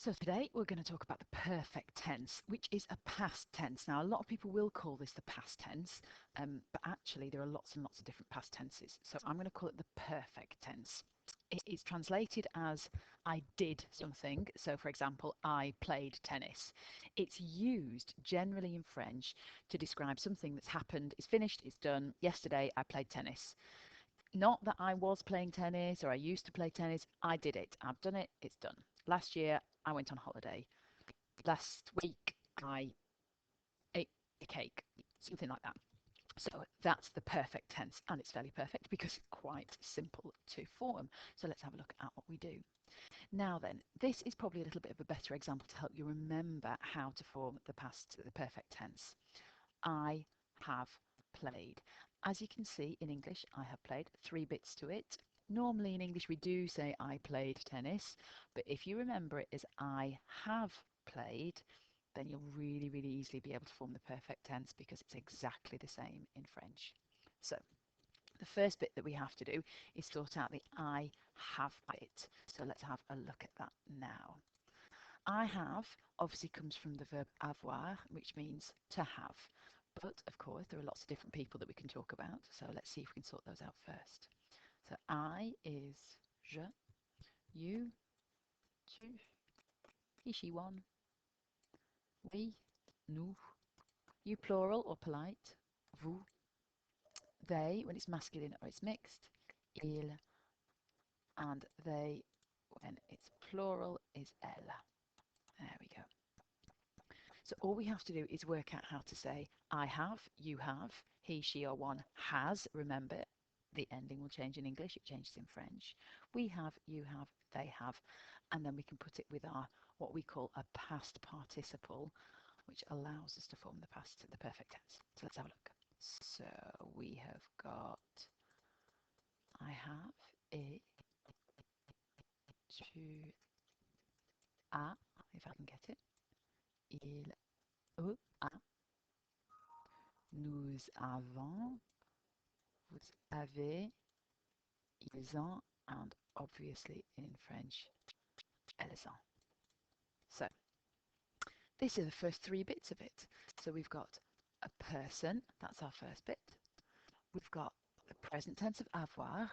So today we're going to talk about the perfect tense, which is a past tense. Now, a lot of people will call this the past tense, but actually there are lots and lots of different past tenses. So I'm going to call it the perfect tense. It is translated as I did something. So for example, I played tennis. It's used generally in French to describe something that's happened, it's finished, it's done. Yesterday I played tennis. Not that I was playing tennis or I used to play tennis. I did it. I've done it. It's done. Last year, I went on holiday. Last week, I ate a cake. Something like that. So that's the perfect tense. And it's fairly perfect because it's quite simple to form. So let's have a look at what we do. Now then, this is probably a little bit of a better example to help you remember how to form the perfect tense. I have played. As you can see in English, I have played, 3 bits to it. Normally in English we do say I played tennis, but if you remember it as I have played, then you'll really, really easily be able to form the perfect tense because it's exactly the same in French. So the first bit that we have to do is sort out the I have bit. So let's have a look at that now. I have obviously comes from the verb avoir, which means to have. But of course, there are lots of different people that we can talk about. So let's see if we can sort those out first. So I is je, you, tu, he, she, one, we, nous, you plural or polite, vous, they when it's masculine or it's mixed, il, and they when it's plural is elle. There we go. So all we have to do is work out how to say I have, you have, he, she, or one has. Remember, the ending will change in English, it changes in French. We have, you have, they have, and then we can put it with our what we call a past participle, which allows us to form the perfect tense. So let's have a look. So we have got I have, et, tu as, if I can get it, il, eux, a, nous avons, vous avez, ils ont, and obviously in French, elles ont. So these are the first 3 bits of it. So we've got a person, that's our first bit. We've got the present tense of avoir,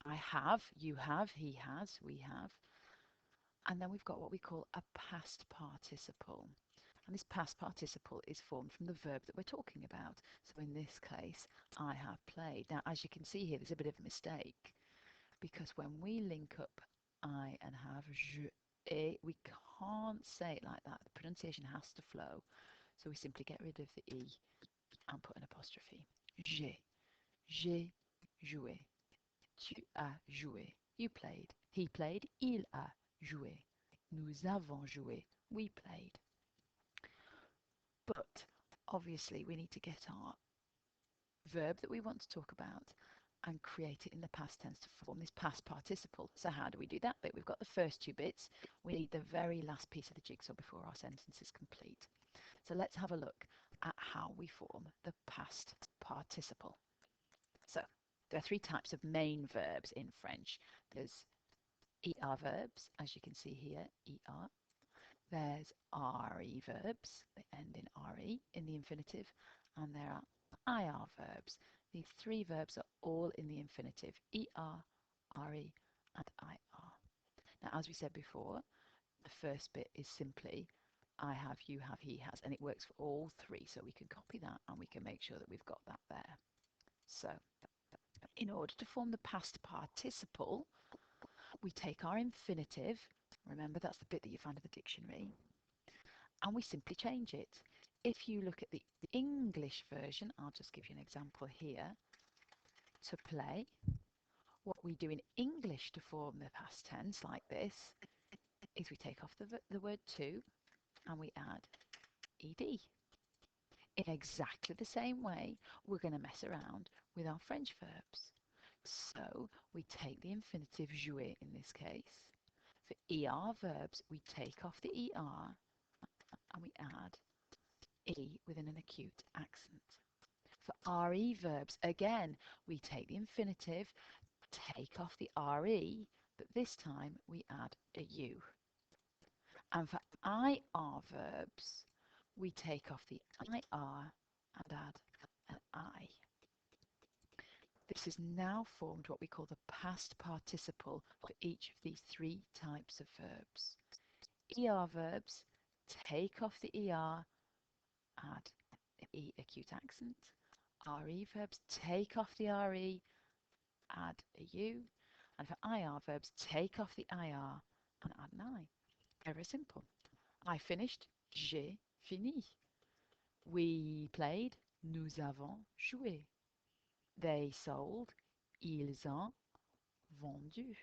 I have, you have, he has, we have. And then we've got what we call a past participle. And this past participle is formed from the verb that we're talking about. So in this case, I have played. Now, as you can see here, there's a bit of a mistake because when we link up I and have, je, et, we can't say it like that. The pronunciation has to flow. So we simply get rid of the E and put an apostrophe. J'ai joué. Tu as joué. You played. He played. Il a joué. Nous avons joué. We played. But obviously we need to get our verb that we want to talk about and create it in the past tense to form this past participle. So how do we do that bit? We've got the first 2 bits. We need the very last piece of the jigsaw before our sentence is complete. So let's have a look at how we form the past participle. So there are 3 types of main verbs in French. There's ER verbs, as you can see here, ER. There's RE verbs, they end in RE in the infinitive, and there are IR verbs. These 3 verbs are all in the infinitive, ER, RE, and IR. Now, as we said before, the first bit is simply I have, you have, he has, and it works for all 3, so we can copy that and we can make sure that we've got that there. So, in order to form the past participle, we take our infinitive, remember that's the bit that you find in the dictionary, and we simply change it. If you look at the English version, I'll just give you an example here. To play, what we do in English to form the past tense like this is we take off the word to and we add ed. In exactly the same way, we're going to mess around with our French verbs. So we take the infinitive jouer in this case. For ER verbs, we take off the ER and we add E with an acute accent. For RE verbs, again, we take the infinitive, take off the RE, but this time we add a U. And for IR verbs, we take off the IR and add an I. This has now formed what we call the past participle for each of these three types of verbs. ER verbs, take off the ER, add an E acute accent. RE verbs, take off the RE, add a U. And for IR verbs, take off the IR and add an I. Very simple. I finished, j'ai fini. We played, nous avons joué. They sold, ils ont vendu.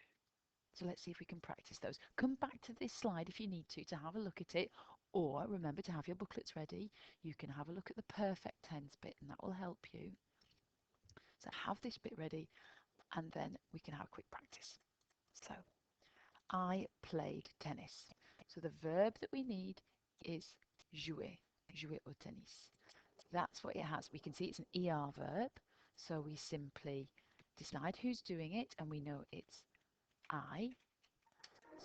So let's see if we can practice those. Come back to this slide if you need to have a look at it, or remember to have your booklets ready. You can have a look at the perfect tense bit and that will help you. So have this bit ready and then we can have a quick practice. So I played tennis. So the verb that we need is jouer, jouer au tennis. That's what it has. We can see it's an ER verb, so we simply decide who's doing it and we know it's I.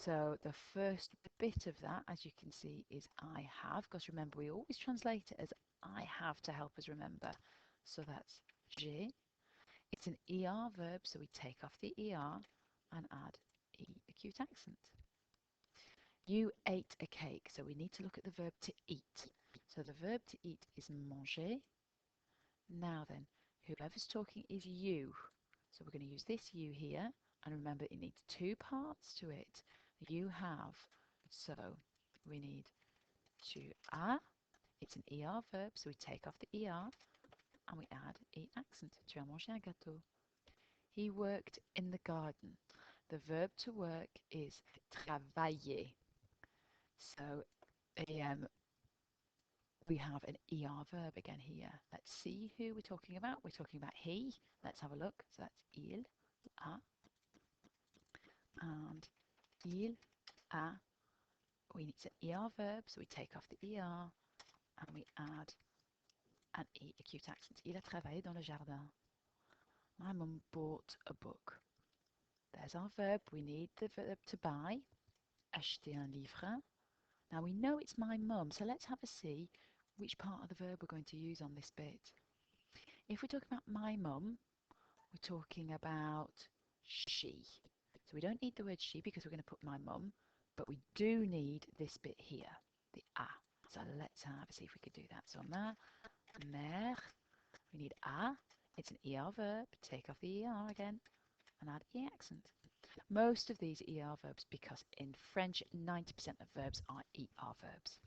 So the first bit of that, as you can see, is I have, because remember we always translate it as I have to help us remember. So that's j'ai. It's an ER verb, so we take off the ER and add E acute accent. You ate a cake, so we need to look at the verb to eat. So the verb to eat is manger. Now then, whoever's talking is you. So we're going to use this you here, and remember it needs two parts to it. You have, so we need tu as. It's an ER verb, so we take off the ER and we add E accent. Tu as mangé un gâteau. He worked in the garden. The verb to work is travailler. So we have an ER verb again here. Let's see who we're talking about. We're talking about he. Let's have a look. So that's il, a, and il, a. We need an ER verb, so we take off the ER and we add an E acute accent. Il a travaillé dans le jardin. My mum bought a book. There's our verb. We need the verb to buy. Acheter un livre. Now we know it's my mum, so let's have a see which part of the verb we're going to use on this bit. If we're talking about my mum, we're talking about she. So we don't need the word she because we're going to put my mum, but we do need this bit here, the a. So let's have a see if we could do that. So ma mère, we need a. It's an ER verb. Take off the ER again and add E accent. Most of these ER verbs, because in French 90% of verbs are ER verbs.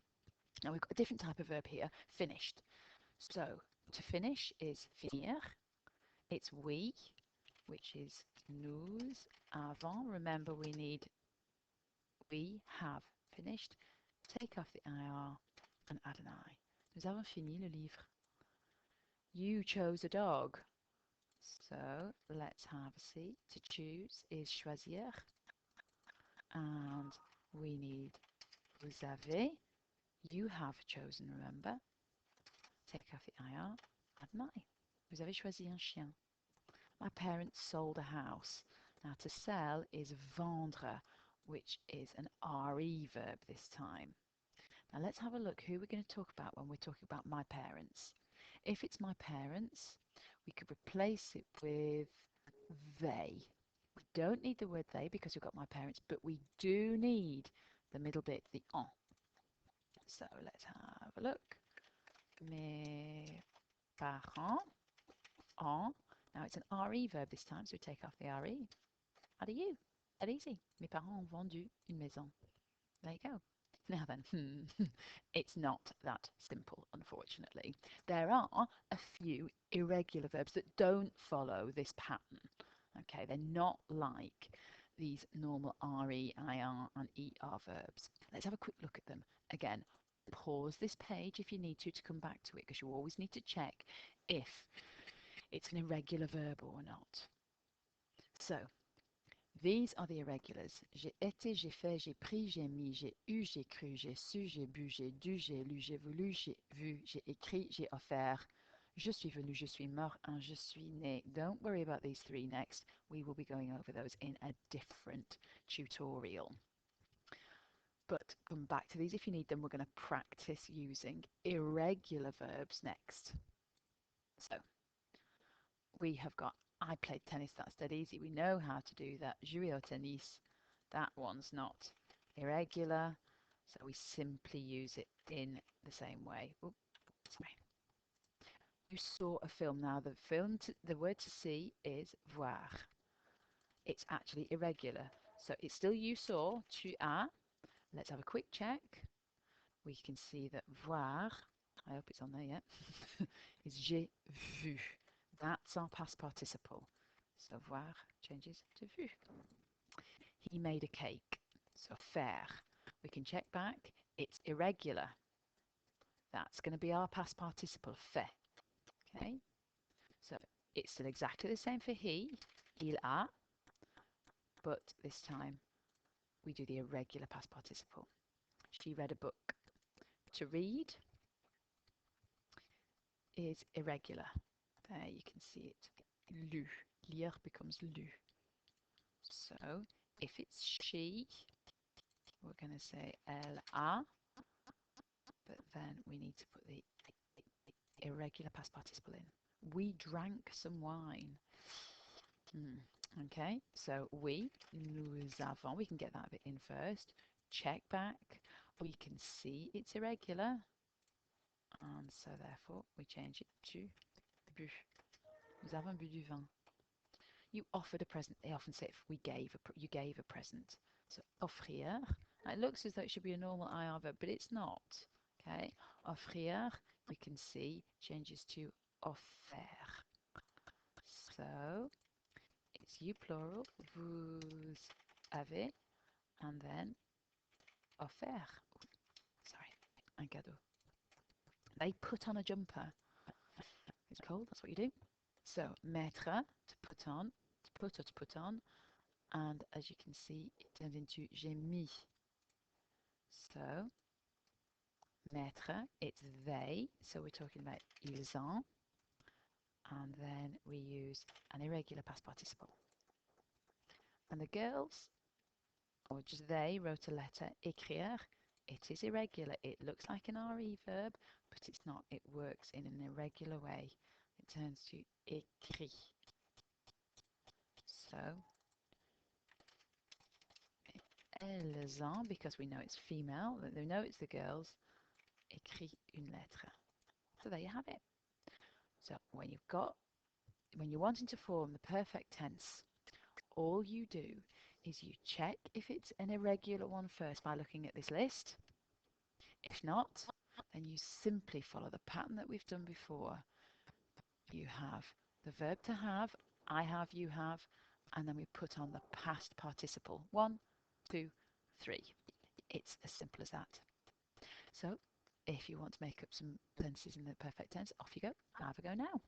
Now we've got a different type of verb here, finished. So to finish is finir. It's we, which is nous avons. Remember we need we have finished. Take off the IR and add an I. Nous avons fini le livre. You chose a dog. So let's have a see. To choose is choisir. And we need vous avez. You have chosen, remember. Take off the IR, add an I. Vous avez choisi un chien. My parents sold a house. Now to sell is vendre, which is an RE verb this time. Now let's have a look who we're going to talk about when we're talking about my parents. If it's my parents, we could replace it with they. We don't need the word they because we've got my parents, but we do need the middle bit, the en. So let's have a look. Mes parents ont. Now it's an RE verb this time, so we take off the RE. How do you? That easy. Mes parents ont vendu une maison. There you go. Now then, it's not that simple, unfortunately. There are a few irregular verbs that don't follow this pattern. Okay, they're not like these normal RE, IR, and ER verbs. Let's have a quick look at them. Again, pause this page if you need to come back to it, because you always need to check if it's an irregular verb or not. So, these are the irregulars. J'ai été, j'ai fait, j'ai pris, j'ai mis, j'ai eu, j'ai cru, j'ai su, j'ai bu, j'ai dû, j'ai lu, j'ai voulu, j'ai vu, j'ai écrit, j'ai offert. Je suis venu, je suis mort, and je suis né. Don't worry about these three next. We will be going over those in a different tutorial. But come back to these if you need them. We're going to practice using irregular verbs next. So we have got I played tennis, that's dead easy. We know how to do that. Jouer au tennis, that one's not irregular. So we simply use it in the same way. Oops, sorry. You saw a film. Now the word to see is voir. It's actually irregular. So it's still you saw, tu as. Let's have a quick check. We can see that voir, I hope it's on there yet, is j'ai vu. That's our past participle. So voir changes to vu. He made a cake. So faire. We can check back. It's irregular. That's going to be our past participle, fait. Okay? So it's still exactly the same for he, il a, but this time we do the irregular past participle. She read a book. To read is irregular. There you can see it. Lu. Lire becomes lu. So if it's she, we're going to say elle a, but then we need to put the irregular past participle in. We drank some wine. Okay, so nous avons, we can get that bit in first. Check back. We can see it's irregular. And so therefore we change it to bu. Nous avons bu du vin. You offered a present. They often say if you gave a present. So offrir. Now it looks as though it should be a normal IR verb, but it's not. Okay, offrir, we can see changes to offert. So it's you plural, vous avez, and then offert. Sorry, un cadeau. They put on a jumper. It's cold, that's what you do. So mettre, to put on, to put or to put on. And as you can see, it turns into j'ai mis. So mettre, it's they. So we're talking about ils ont. And then we use an irregular past participle. And the girls, or just they, wrote a letter, écrire. It is irregular. It looks like an RE verb, but it's not. It works in an irregular way. It turns to écrit. So, elles ont, because we know it's female, we know it's the girls, écrit une lettre. So there you have it. So when you're wanting to form the perfect tense, all you do is you check if it's an irregular one first by looking at this list. If not, then you simply follow the pattern that we've done before. You have the verb to have, I have, you have, and then we put on the past participle. 1, 2, 3. It's as simple as that. So if you want to make up some tenses in the perfect tense, off you go. Have a go now.